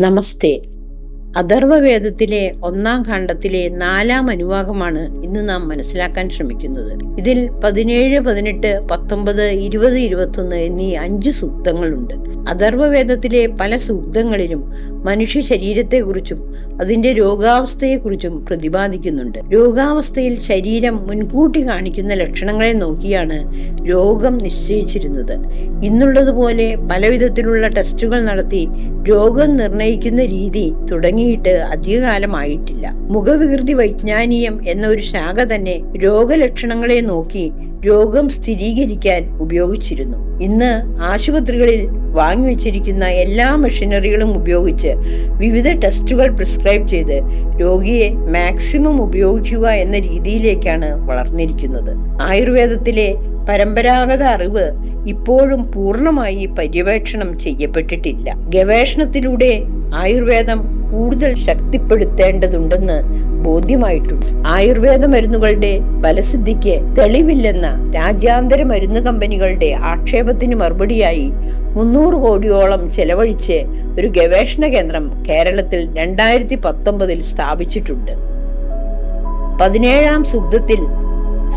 നമസ്തേ. അഥർവവേദത്തിലെ 1-ാം ഖണ്ഡത്തിലെ 4-ാം അനുവാകമാണ് ഇന്ന് നാം മനസ്സിലാക്കാൻ ശ്രമിക്കുന്നത്. ഇതിൽ 17, 18, 19, 20, 21 എന്നീ 5 സൂക്തങ്ങളുണ്ട്. അഥർവവേദത്തിലെ പല സൂക്തങ്ങളിലും മനുഷ്യ ശരീരത്തെക്കുറിച്ചും അതിന്റെ രോഗാവസ്ഥയെക്കുറിച്ചും പ്രതിപാദിക്കുന്നുണ്ട്. രോഗാവസ്ഥയിൽ ശരീരം മുൻകൂട്ടി കാണിക്കുന്ന ലക്ഷണങ്ങളെ നോക്കിയാണ് രോഗം നിശ്ചയിച്ചിരുന്നത്. ഇന്നുള്ളതുപോലെ പലവിധത്തിലുള്ള ടെസ്റ്റുകൾ നടത്തി രോഗം നിർണയിക്കുന്ന രീതി തുടങ്ങിയിട്ട് അധികകാലമായിട്ടില്ല. മുഖവികൃതി വൈജ്ഞാനീയം എന്ന ഒരു ശാഖ തന്നെ രോഗലക്ഷണങ്ങളെ നോക്കി രോഗം സ്ഥിരീകരിക്കാൻ ഉപയോഗിച്ചിരുന്നു. ഇന്ന് ആശുപത്രികളിൽ വാങ്ങിവെച്ചിരിക്കുന്ന എല്ലാ മെഷീനറികളും ഉപയോഗിച്ച് വിവിധ ടെസ്റ്റുകൾ പ്രിസ്ക്രൈബ് ചെയ്ത് രോഗിയെ മാക്സിമം ഉപയോഗിക്കുക എന്ന രീതിയിലേക്കാണ് വളർന്നിരിക്കുന്നത്. ആയുർവേദത്തിലെ പരമ്പരാഗത അറിവ് ഇപ്പോഴും പൂർണ്ണമായി പര്യവേക്ഷണം ചെയ്യപ്പെട്ടിട്ടില്ല. ഗവേഷണത്തിലൂടെ ആയുർവേദം കൂടുതൽ ശക്തിപ്പെടുത്തേണ്ടതുണ്ടെന്ന് ബോധ്യമായിട്ടുണ്ട്. ആയുർവേദ മരുന്നുകളുടെ ഫലസിദ്ധിക്ക് തെളിവില്ലെന്ന രാജ്യാന്തര മരുന്ന് കമ്പനികളുടെ ആക്ഷേപത്തിന് മറുപടിയായി 300 കോടിയോളം ചെലവഴിച്ച് ഒരു ഗവേഷണ കേന്ദ്രം കേരളത്തിൽ 2019 സ്ഥാപിച്ചിട്ടുണ്ട്. 17-ാം സൂക്തത്തിൽ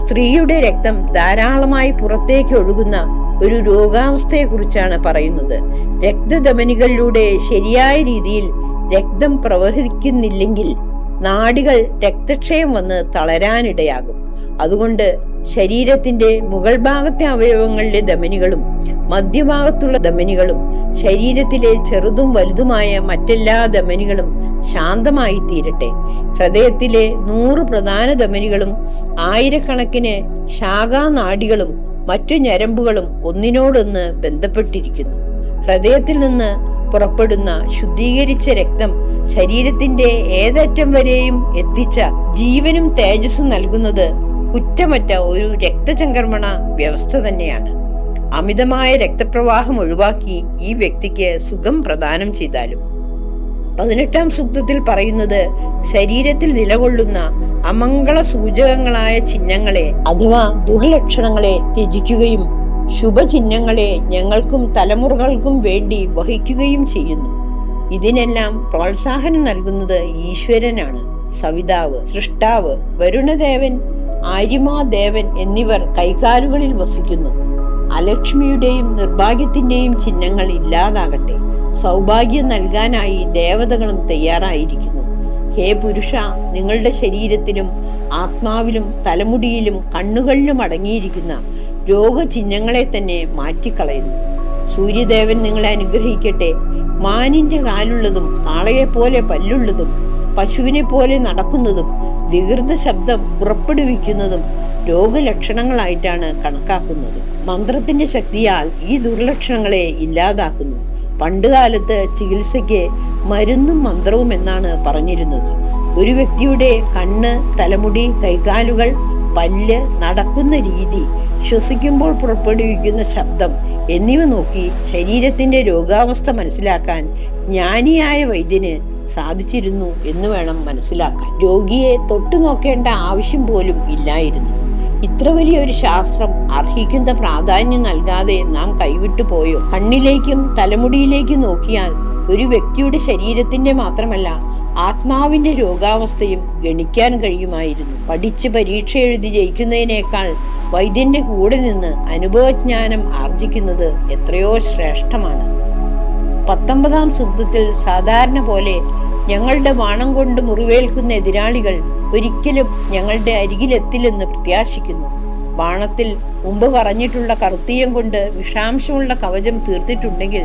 സ്ത്രീയുടെ രക്തം ധാരാളമായി പുറത്തേക്ക് ഒഴുകുന്ന ഒരു രോഗാവസ്ഥയെക്കുറിച്ചാണ് പറയുന്നത്. രക്തധമനികളിലൂടെ ശരിയായ രീതിയിൽ രക്തം പ്രവഹിക്കുന്നില്ലെങ്കിൽ നാഡികൾ രക്തക്ഷയം വന്ന് തളരാനിടയാകും. അതുകൊണ്ട് ശരീരത്തിന്റെ മുകൾ ഭാഗത്തെ അവയവങ്ങളിലെ ധമനികളും മധ്യഭാഗത്തുള്ള ധമനികളും ശരീരത്തിലെ ചെറുതും വലുതുമായ മറ്റെല്ലാ ധമനികളും ശാന്തമായി തീരട്ടെ. ഹൃദയത്തിലെ 100 പ്രധാന ധമനികളും ആയിരക്കണക്കിന് ശാഖാനാഡികളും മറ്റു ഞരമ്പുകളും ഒന്നിനോടൊന്ന് ബന്ധപ്പെട്ടിരിക്കുന്നു. ഹൃദയത്തിൽ നിന്ന് പുറപ്പെടുന്ന ശുദ്ധീകരിച്ച രക്തം ശരീരത്തിന്റെ ഏതറ്റം വരെയും എത്തിച്ച ജീവനും തേജസ്സും നൽകുന്നത് കുറ്റമറ്റ ഒരു രക്തചംക്രമണ വ്യവസ്ഥ തന്നെയാണ്. അമിതമായ രക്തപ്രവാഹം ഒഴിവാക്കി ഈ വ്യക്തിക്ക് സുഖം പ്രദാനം ചെയ്താലും. 18-ാം സൂക്തത്തിൽ പറയുന്നത് ശരീരത്തിൽ നിലകൊള്ളുന്ന അമംഗള സൂചകങ്ങളായ ചിഹ്നങ്ങളെ അഥവാ ദുർലക്ഷണങ്ങളെ ത്യജിക്കുകയും ശുഭചിഹ്നങ്ങളെ ഞങ്ങൾക്കും തലമുറകൾക്കും വേണ്ടി വഹിക്കുകയും ചെയ്യുന്നു. ഇതിനെല്ലാം പ്രോത്സാഹനം നൽകുന്നത് ഈശ്വരനാണ്. സവിതാവ്, സൃഷ്ടാവ്, വരുണദേവൻ, ആര്യമാദേവൻ എന്നിവർ കൈകാലുകളിൽ വസിക്കുന്നു. അലക്ഷ്മിയുടെയും നിർഭാഗ്യത്തിന്റെയും ചിഹ്നങ്ങൾ ഇല്ലാതാകട്ടെ. സൗഭാഗ്യം നൽകാനായി ദേവതകളും തയ്യാറായിരിക്കുന്നു. ഹേ പുരുഷ, നിങ്ങളുടെ ശരീരത്തിലും ആത്മാവിലും തലമുടിയിലും കണ്ണുകളിലും അടങ്ങിയിരിക്കുന്ന രോഗചിഹ്നങ്ങളെ തന്നെ മാറ്റിക്കളയുന്നു. സൂര്യദേവൻ നിങ്ങളെ അനുഗ്രഹിക്കട്ടെ. മാനിന്റെ കാലുള്ളതും കാളയെപ്പോലെ പല്ലുള്ളതും പശുവിനെ പോലെ നടക്കുന്നതും വികൃത ശബ്ദം പുറപ്പെടുവിക്കുന്നതും രോഗലക്ഷണങ്ങളായിട്ടാണ് കണക്കാക്കുന്നത്. മന്ത്രത്തിന്റെ ശക്തിയാൽ ഈ ദുർലക്ഷണങ്ങളെ ഇല്ലാതാക്കുന്നു. പണ്ടുകാലത്ത് ചികിത്സയ്ക്ക് മരുന്നും മന്ത്രവും എന്നാണ് പറഞ്ഞിരുന്നത്. ഒരു വ്യക്തിയുടെ കണ്ണ്, തലമുടി, കൈകാലുകൾ, പല്ല്, നടക്കുന്ന രീതി, ശ്വസിക്കുമ്പോൾ പുറപ്പെടുവിക്കുന്ന ശബ്ദം എന്നിവ നോക്കി ശരീരത്തിന്റെ രോഗാവസ്ഥ മനസ്സിലാക്കാൻ ജ്ഞാനിയായ വൈദ്യന് സാധിച്ചിരുന്നു എന്ന് വേണം മനസ്സിലാക്കാൻ. രോഗിയെ തൊട്ടു നോക്കേണ്ട ആവശ്യം പോലും ഇല്ലായിരുന്നു. ഇത്ര വലിയൊരു ശാസ്ത്രം അർഹിക്കുന്ന പ്രാധാന്യം നൽകാതെ നാം കൈവിട്ടു പോയോ? കണ്ണിലേക്കും തലമുടിയിലേക്കും നോക്കിയാൽ ഒരു വ്യക്തിയുടെ ശരീരത്തിന്റെ മാത്രമല്ല ആത്മാവിന്റെ രോഗാവസ്ഥയും ഗണിക്കാൻ കഴിയുമായിരുന്നു. പഠിച്ച് പരീക്ഷ എഴുതി ജയിക്കുന്നതിനേക്കാൾ വൈദ്യന്റെ കൂടെ നിന്ന് അനുഭവജ്ഞാനം ആർജിക്കുന്നത് എത്രയോ ശ്രേഷ്ഠമാണ്. 19-ാം സൂക്തത്തിൽ സാധാരണ പോലെ ഞങ്ങളുടെ വാണം കൊണ്ട് മുറിവേൽക്കുന്ന എതിരാളികൾ ഒരിക്കലും ഞങ്ങളുടെ അരികിലെത്തില്ലെന്ന് പ്രത്യാശിക്കുന്നു. ബാണത്തിൽ മുമ്പ് പറഞ്ഞിട്ടുള്ള കറുത്തീയം കൊണ്ട് വിഷാംശമുള്ള കവചം തീർത്തിട്ടുണ്ടെങ്കിൽ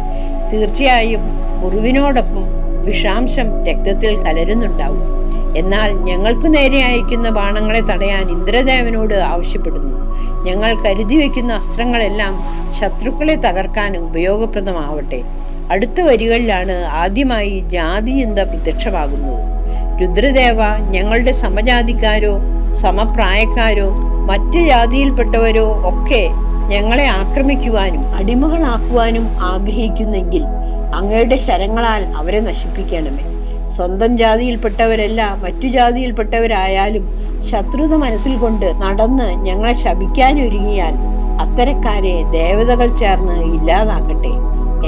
തീർച്ചയായും മുറിവിനോടൊപ്പം വിഷാംശം രക്തത്തിൽ കലരുന്നുണ്ടാവും. എന്നാൽ ഞങ്ങൾക്ക് നേരെ അയക്കുന്ന ബാണങ്ങളെ തടയാൻ ഇന്ദ്രദേവനോട് ആവശ്യപ്പെടുന്നു. ഞങ്ങൾ കരുതി വയ്ക്കുന്ന അസ്ത്രങ്ങളെല്ലാം ശത്രുക്കളെ തകർക്കാൻ ഉപയോഗപ്രദമാവട്ടെ. അടുത്ത വരികളിലാണ് ആദ്യമായി ജാതിചിന്ത പ്രത്യക്ഷമാകുന്നത്. രുദ്രദേവ, ഞങ്ങളുടെ സമജാതിക്കാരോ സമപ്രായക്കാരോ മറ്റു ജാതിയിൽപ്പെട്ടവരോ ഒക്കെ ഞങ്ങളെ ആക്രമിക്കുവാനും അടിമകളാക്കുവാനും ആഗ്രഹിക്കുന്നെങ്കിൽ അങ്ങയുടെ ശരങ്ങളാൽ അവരെ നശിപ്പിക്കണമേ. സ്വന്തം ജാതിയിൽപ്പെട്ടവരല്ല മറ്റു ജാതിയിൽപ്പെട്ടവരായാലും ശത്രുത മനസ്സിൽ കൊണ്ട് നടന്ന് ഞങ്ങളെ ശപിക്കാനൊരുങ്ങിയാൽ അത്തരക്കാരെ ദേവതകൾ ചേർന്ന് ഇല്ലാതാക്കട്ടെ.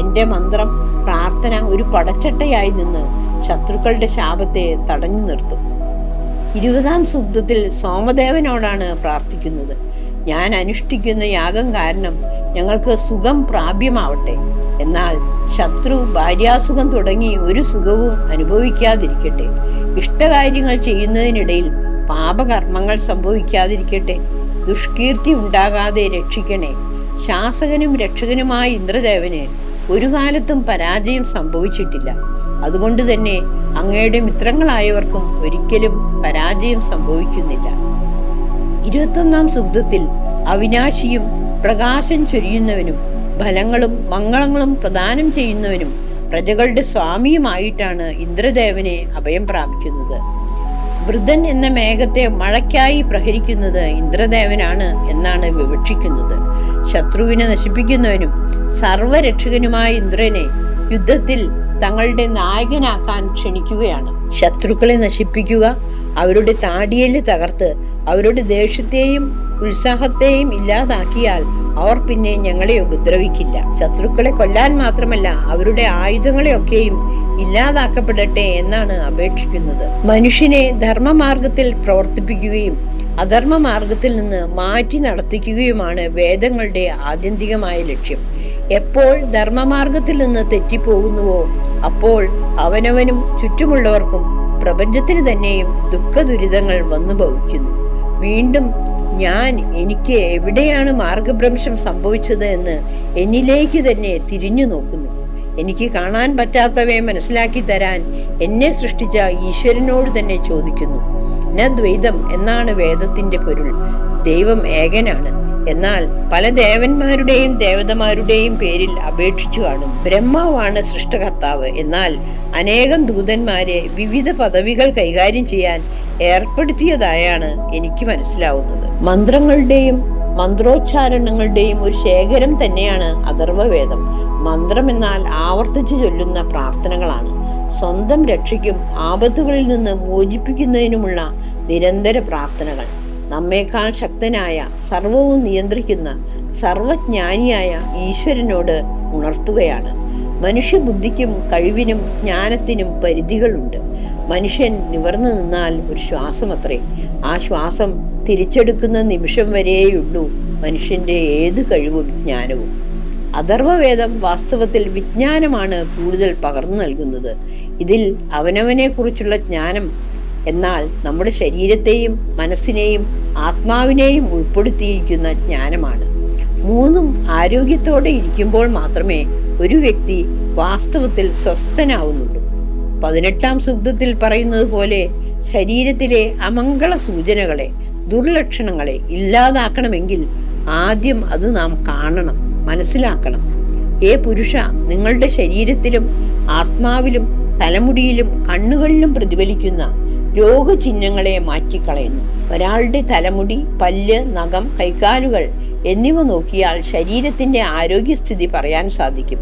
എന്റെ മന്ത്രം, പ്രാർത്ഥന ഒരു പടച്ചട്ടയായി നിന്ന് ശത്രുക്കളുടെ ശാപത്തെ തടഞ്ഞു നിർത്തും. 20-ാം സൂക്തത്തിൽ സോമദേവനോടാണ് പ്രാർത്ഥിക്കുന്നത്. ഞാൻ അനുഷ്ഠിക്കുന്ന യാഗം കാരണം ഞങ്ങൾക്ക് സുഖം പ്രാപ്യമാവട്ടെ. എന്നാൽ ശത്രു ഭാര്യാസുഖം തുടങ്ങി ഒരു സുഖവും അനുഭവിക്കാതിരിക്കട്ടെ. ഇഷ്ടകാര്യങ്ങൾ ചെയ്യുന്നതിനിടയിൽ പാപകർമ്മങ്ങൾ സംഭവിക്കാതിരിക്കട്ടെ. ദുഷ്കീർത്തി ഉണ്ടാകാതെ രക്ഷിക്കണേ. ശാസകനും രക്ഷകനുമായ ഇന്ദ്രദേവന് ഒരു കാലത്തും പരാജയം സംഭവിച്ചിട്ടില്ല. അതുകൊണ്ട് തന്നെ അങ്ങയുടെ മിത്രങ്ങളായവർക്കും ഒരിക്കലും പരാജയം സംഭവിക്കുന്നില്ല. 21-ാം സൂക്തത്തിൽ അവിനാശിയും പ്രകാശം ചൊരിയുന്നവനും ഫലങ്ങളും മംഗളങ്ങളും പ്രദാനം ചെയ്യുന്നവനും പ്രജകളുടെ സ്വാമിയുമായിട്ടാണ് ഇന്ദ്രദേവനെ അഭയം പ്രാപിക്കുന്നത്. വൃതൻ എന്ന മേഘത്തെ മഴയ്ക്കായി പ്രഹരിക്കുന്നത് ഇന്ദ്രദേവനാണ് എന്നാണ് വിവക്ഷിക്കുന്നത്. ശത്രുവിനെ നശിപ്പിക്കുന്നവനും സർവരക്ഷകനുമായ ഇന്ദ്രനെ യുദ്ധത്തിൽ തങ്ങളുടെ നായകനാക്കാൻ ക്ഷണിക്കുകയാണ്. ശത്രുക്കളെ നശിപ്പിക്കുക, അവരുടെ താടിയേല് തകർത്ത് അവരുടെ ദേഷ്യത്തെയും ഉത്സാഹത്തെയും ഇല്ലാതാക്കിയാൽ അവർ പിന്നെ ഞങ്ങളെ ഉപദ്രവിക്കില്ല. ശത്രുക്കളെ കൊല്ലാൻ മാത്രമല്ല അവരുടെ ആയുധങ്ങളെയൊക്കെയും ഇല്ലാതാക്കപ്പെടട്ടെ എന്നാണ് അപേക്ഷിക്കുന്നത്. മനുഷ്യനെ ധർമ്മമാർഗത്തിൽ പ്രവർത്തിപ്പിക്കുകയും അധർമ്മ മാർഗത്തിൽ നിന്ന് മാറ്റി നടത്തിക്കുകയുമാണ് വേദങ്ങളുടെ ആത്യന്തികമായ ലക്ഷ്യം. എപ്പോൾ ധർമ്മമാർഗത്തിൽ നിന്ന് തെറ്റിപ്പോകുന്നുവോ അപ്പോൾ അവനവനും ചുറ്റുമുള്ളവർക്കും പ്രപഞ്ചത്തിന് തന്നെയും ദുഃഖ ദുരിതങ്ങൾ വന്നു ഭവിക്കുന്നു. വീണ്ടും എനിക്ക് എവിടെയാണ് മാർഗഭ്രംശം സംഭവിച്ചത് എന്ന് എന്നിലേക്ക് തന്നെ തിരിഞ്ഞു നോക്കുന്നു. എനിക്ക് കാണാൻ പറ്റാത്തവയെ മനസ്സിലാക്കി തരാൻ എന്നെ സൃഷ്ടിച്ച ഈശ്വരനോട് തന്നെ ചോദിക്കുന്നു. ദ്വൈതം എന്നാണ് വേദത്തിന്റെ പൊരുൾ. ദൈവം ഏകനാണ്. എന്നാൽ പല ദേവന്മാരുടെയും ദേവതമാരുടെയും പേരിൽ അപേക്ഷിച്ചു കാണും. ബ്രഹ്മാവാണ് സൃഷ്ടകർത്താവ്. എന്നാൽ അനേകം ദൂതന്മാരെ വിവിധ പദവികൾ കൈകാര്യം ചെയ്യാൻ ഏർപ്പെടുത്തിയതായാണ് എനിക്ക് മനസ്സിലാവുന്നത്. മന്ത്രങ്ങളുടെയും മന്ത്രോച്ചാരണങ്ങളുടെയും ഒരു ശേഖരം തന്നെയാണ് അഥർവവേദം. മന്ത്രം എന്നാൽ ആവർത്തിച്ചു ചൊല്ലുന്ന പ്രാർത്ഥനകളാണ്. സ്വന്തം രക്ഷയ്ക്കും ആപത്തുകളിൽ നിന്ന് മോചിപ്പിക്കുന്നതിനുമുള്ള നിരന്തര പ്രാർത്ഥനകൾ. നമ്മേക്കാൾ ശക്തനായ, സർവവും നിയന്ത്രിക്കുന്ന, സർവജ്ഞാനിയായ ഈശ്വരനോട് ഉണർത്തുകയാണ്. മനുഷ്യബുദ്ധിക്കും കഴിവിനും ജ്ഞാനത്തിനും പരിധികളുണ്ട്. മനുഷ്യൻ നിവർന്നു നിന്നാൽ ഒരു ശ്വാസമത്രേ. ആ ശ്വാസം തിരിച്ചെടുക്കുന്ന നിമിഷം വരെയുള്ളൂ മനുഷ്യന്റെ ഏത് കഴിവും ജ്ഞാനവും. അഥർവവേദം വാസ്തവത്തിൽ വിജ്ഞാനമാണ് കൂടുതൽ പകർന്നു നൽകുന്നത്. ഇതിൽ അവനവനെ കുറിച്ചുള്ള ജ്ഞാനം എന്നാൽ നമ്മുടെ ശരീരത്തെയും മനസ്സിനെയും ആത്മാവിനെയും ഉൾപ്പെടുത്തിയിരിക്കുന്ന ജ്ഞാനമാണ്. മൂന്നും ആരോഗ്യത്തോടെ ഇരിക്കുമ്പോൾ മാത്രമേ ഒരു വ്യക്തി വാസ്തവത്തിൽ സ്വസ്ഥനാവുന്നുള്ളൂ. 18-ാം സൂക്തത്തിൽ പറയുന്നത് പോലെ ശരീരത്തിലെ അമംഗള സൂചനകളെ, ദുർലക്ഷണങ്ങളെ ഇല്ലാതാക്കണമെങ്കിൽ ആദ്യം അത് നാം കാണണം, മനസ്സിലാക്കണം. പുരുഷ, നിങ്ങളുടെ ശരീരത്തിലും ആത്മാവിലും തലമുടിയിലും കണ്ണുകളിലും പ്രതിഫലിക്കുന്ന രോഗചിഹ്നങ്ങളെ മാറ്റിക്കളയുന്നു. ഒരാളുടെ തലമുടി, പല്ല്, നഖം, കൈകാലുകൾ എന്നിവ നോക്കിയാൽ ശരീരത്തിന്റെ ആരോഗ്യസ്ഥിതി പറയാൻ സാധിക്കും.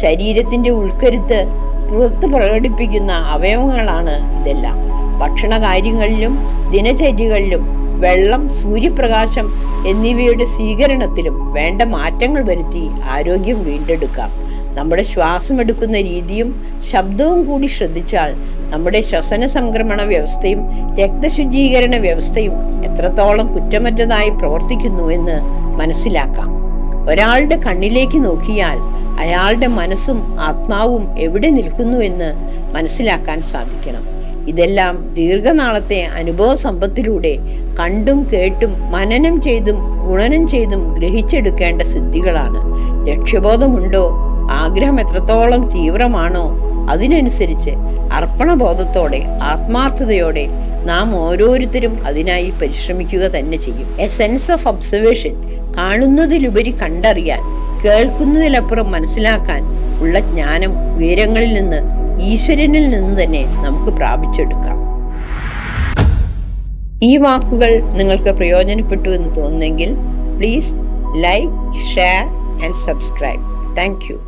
ശരീരത്തിന്റെ ഉൾക്കരുത്ത് പുറത്ത് പ്രകടിപ്പിക്കുന്ന അവയവങ്ങളാണ് ഇതെല്ലാം. ഭക്ഷണകാര്യങ്ങളിലും ദിനചര്യകളിലും വെള്ളം, സൂര്യപ്രകാശം എന്നിവയുടെ സ്വീകരണത്തിലും വേണ്ട മാറ്റങ്ങൾ വരുത്തി ആരോഗ്യം വീണ്ടെടുക്കാം. നമ്മുടെ ശ്വാസം എടുക്കുന്ന രീതിയും ശബ്ദവും കൂടി ശ്രദ്ധിച്ചാൽ നമ്മുടെ ശ്വസന സംക്രമണ വ്യവസ്ഥയും രക്തശുചീകരണ വ്യവസ്ഥയും എത്രത്തോളം കുറ്റമറ്റതായി പ്രവർത്തിക്കുന്നു എന്ന് മനസ്സിലാക്കാം. ഒരാളുടെ കണ്ണിലേക്ക് നോക്കിയാൽ അയാളുടെ മനസ്സും ആത്മാവും എവിടെ നിൽക്കുന്നു എന്ന് മനസ്സിലാക്കാൻ സാധിക്കണം. ഇതെല്ലാം ദീർഘനാളത്തെ അനുഭവ സമ്പത്തിലൂടെ കണ്ടും കേട്ടും മനനം ചെയ്തും ഗുണനം ചെയ്തും ഗ്രഹിച്ചെടുക്കേണ്ട സിദ്ധികളാണ്. ലക്ഷ്യബോധമുണ്ടോ, ആഗ്രഹം എത്രത്തോളം തീവ്രമാണോ അതിനനുസരിച്ച് അർപ്പണബോധത്തോടെ ആത്മാർത്ഥതയോടെ നാം ഓരോരുത്തരും അതിനായി പരിശ്രമിക്കുക തന്നെ ചെയ്യും. എ സെൻസ് ഓഫ് ഒബ്സർവേഷൻ, കാണുന്നതിലുപരി കണ്ടറിയാൻ, കേൾക്കുന്നതിലപ്പുറം മനസ്സിലാക്കാൻ ഉള്ള ജ്ഞാനം ഉയരങ്ങളിൽ നിന്ന്, ഈശ്വരനിൽ നിന്ന് തന്നെ നമുക്ക് പ്രാപിച്ചെടുക്കാം. ഈ വാക്കുകൾ നിങ്ങൾക്ക് പ്രയോജനപ്പെട്ടു എന്ന് തോന്നുന്നെങ്കിൽ please like, share and subscribe. Thank U.